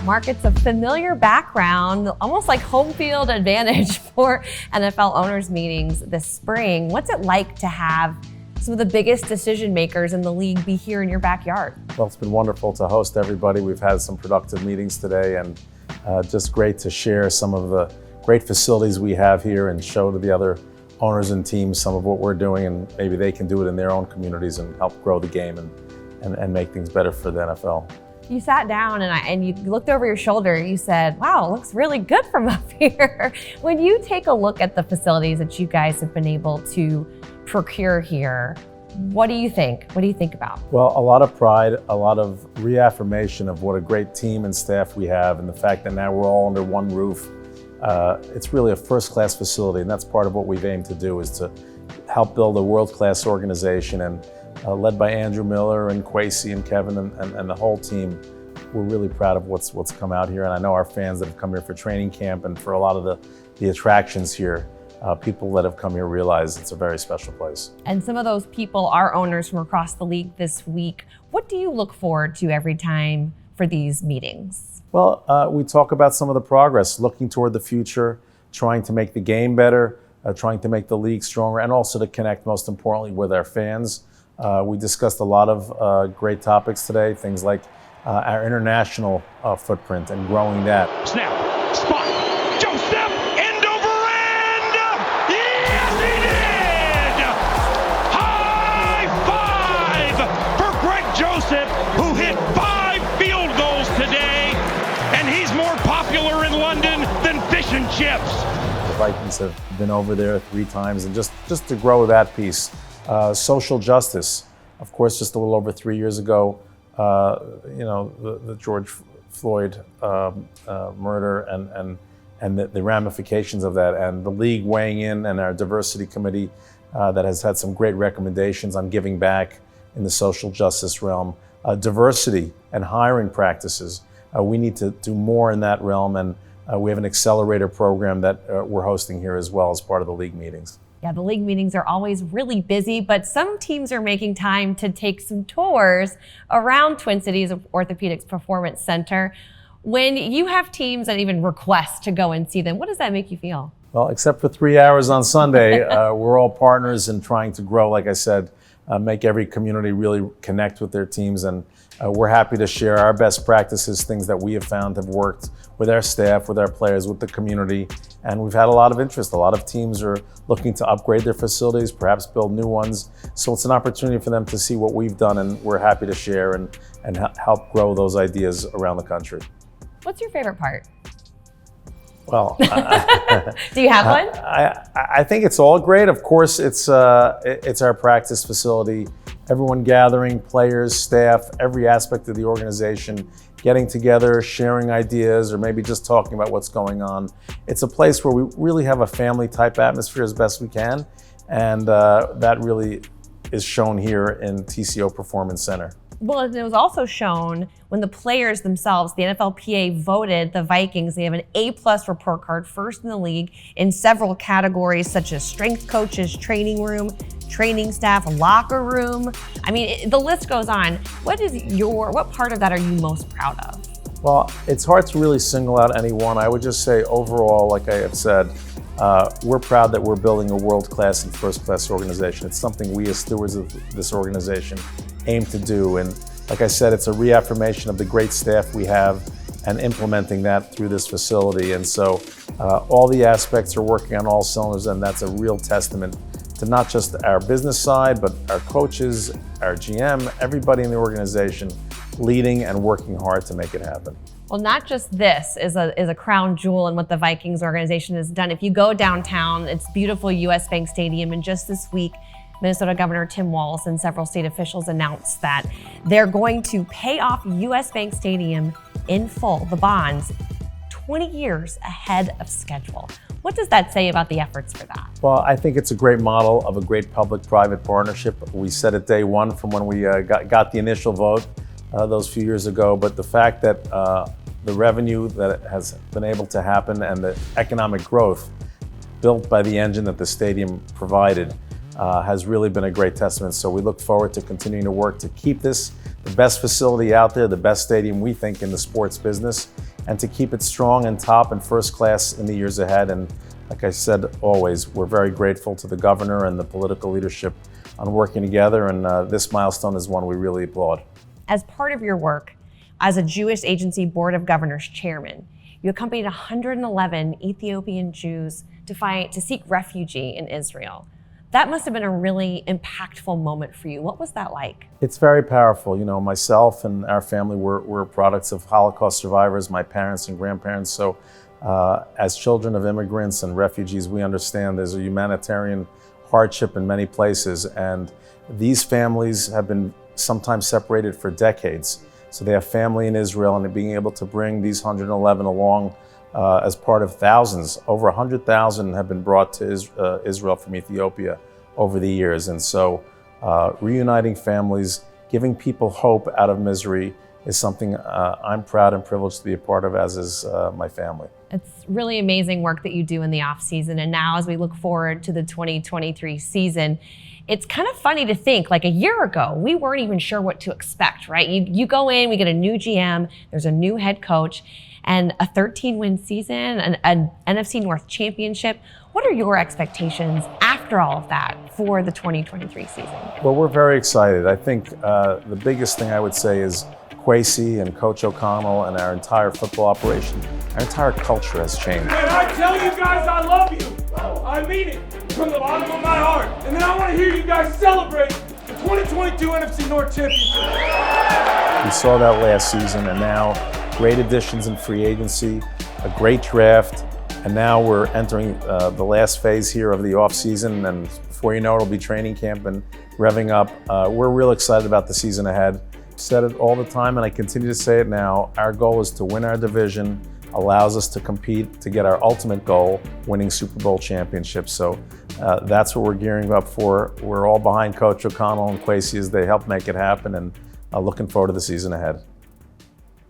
Mark, it's a familiar background, almost like home field advantage for NFL owners meetings this spring. What's it like to have some of the biggest decision makers in the league be here in your backyard? Well, it's been wonderful to host everybody. We've had some productive meetings today, and just great to share some of the great facilities we have here and show to the other owners and teams some of what we're doing, and maybe they can do it in their own communities and help grow the game and make things better for the NFL. You sat down and you looked over your shoulder. You said, wow, it looks really good from up here. When you take a look at the facilities that you guys have been able to procure here, what do you think? What do you think about? Well, a lot of pride, a lot of reaffirmation of what a great team and staff we have, and the fact that now we're all under one roof. It's really a first-class facility, and that's part of what we've aimed to do, is to help build a world-class organization. And led by Andrew Miller and Kwesi and Kevin and the whole team, we're really proud of what's come out here. And I know our fans that have come here for training camp and for a lot of the attractions here, people that have come here realize it's a very special place. And some of those people are owners from across the league this week. What do you look forward to every time for these meetings? Well, we talk about some of the progress, looking toward the future, trying to make the game better, trying to make the league stronger, and also to connect, most importantly, with our fans. We discussed a lot of great topics today, things like our international footprint and growing that. Snap, spot, Joseph, end over end! Yes, he did! High five for Greg Joseph, who hit 5 field goals today, and he's more popular in London than fish and chips. The Vikings have been over there 3 times, and just to grow that piece. Social justice, of course, just a little over 3 years ago, the George Floyd murder and the ramifications of that, and the league weighing in, and our diversity committee that has had some great recommendations on giving back in the social justice realm. Diversity and hiring practices, we need to do more in that realm, and we have an accelerator program that we're hosting here as well as part of the league meetings. Yeah, the league meetings are always really busy, but some teams are making time to take some tours around Twin Cities Orthopedics Performance Center. When you have teams that even request to go and see them, what does that make you feel? Well, except for 3 hours on Sunday, we're all partners in trying to grow, like I said, make every community really connect with their teams. And we're happy to share our best practices, things that we have found have worked with our staff, with our players, with the community. And we've had a lot of interest. A lot of teams are looking to upgrade their facilities, perhaps build new ones. So it's an opportunity for them to see what we've done, and we're happy to share and help grow those ideas around the country. What's your favorite part? Well, do you have one? I think it's all great. Of course, it's our practice facility. Everyone gathering, players, staff, every aspect of the organization, getting together, sharing ideas, or maybe just talking about what's going on. It's a place where we really have a family type atmosphere as best we can. And that really is shown here in TCO Performance Center. Well, it was also shown when the players themselves, the NFLPA voted the Vikings. They have an A+ report card, first in the league in several categories such as strength coaches, training room, training staff, locker room. I mean, the list goes on. What part of that are you most proud of? Well, it's hard to really single out any one. I would just say overall, like I have said, we're proud that we're building a world-class and first-class organization. It's something we as stewards of this organization aim to do. And like I said, it's a reaffirmation of the great staff we have and implementing that through this facility. And so all the aspects are working on all cylinders, and that's a real testament to not just our business side, but our coaches, our GM, everybody in the organization leading and working hard to make it happen. Well, not just this is a crown jewel in what the Vikings organization has done. If you go downtown, it's beautiful US Bank Stadium, and just this week, Minnesota Governor Tim Walz and several state officials announced that they're going to pay off US Bank Stadium in full, the bonds, 20 years ahead of schedule. What does that say about the efforts for that? Well, I think it's a great model of a great public-private partnership. We said it day one from when we got the initial vote those few years ago, but the fact that the revenue that has been able to happen and the economic growth built by the engine that the stadium provided has really been a great testament. So we look forward to continuing to work to keep this the best facility out there, the best stadium we think in the sports business, and to keep it strong and top and first class in the years ahead. And like I said, always, we're very grateful to the governor and the political leadership on working together, and this milestone is one we really applaud. As part of your work as a Jewish Agency Board of Governors chairman, you accompanied 111 Ethiopian Jews to seek refuge in Israel. That must have been a really impactful moment for you. What was that like? It's very powerful. You know, myself and our family were products of Holocaust survivors, my parents and grandparents. So as children of immigrants and refugees, we understand there's a humanitarian hardship in many places. And these families have been sometimes separated for decades. So they have family in Israel, and being able to bring these 111 along as part of thousands, over 100,000 have been brought to Israel from Ethiopia over the years. And so reuniting families, giving people hope out of misery is something I'm proud and privileged to be a part of, as is my family. It's really amazing work that you do in the off season. And now as we look forward to the 2023 season, it's kind of funny to think, like a year ago, we weren't even sure what to expect, right? You go in, we get a new GM, there's a new head coach, and a 13-win season, an NFC North championship. What are your expectations after all of that for the 2023 season? Well, we're very excited. I think the biggest thing I would say is Kwesi and Coach O'Connell and our entire football operation, our entire culture has changed. And I tell you guys I love you. I mean it from the bottom of my heart. And then I want to hear you guys celebrate the 2022 NFC North Championship. We saw that last season, and now great additions in free agency, a great draft, and now we're entering the last phase here of the offseason, and before you know it, it'll be training camp and revving up. We're real excited about the season ahead. I've said it all the time, and I continue to say it now. Our goal is to win our division, allows us to compete to get our ultimate goal, winning Super Bowl championships. So that's what we're gearing up for. We're all behind Coach O'Connell and Kwesi as they help make it happen, and looking forward to the season ahead.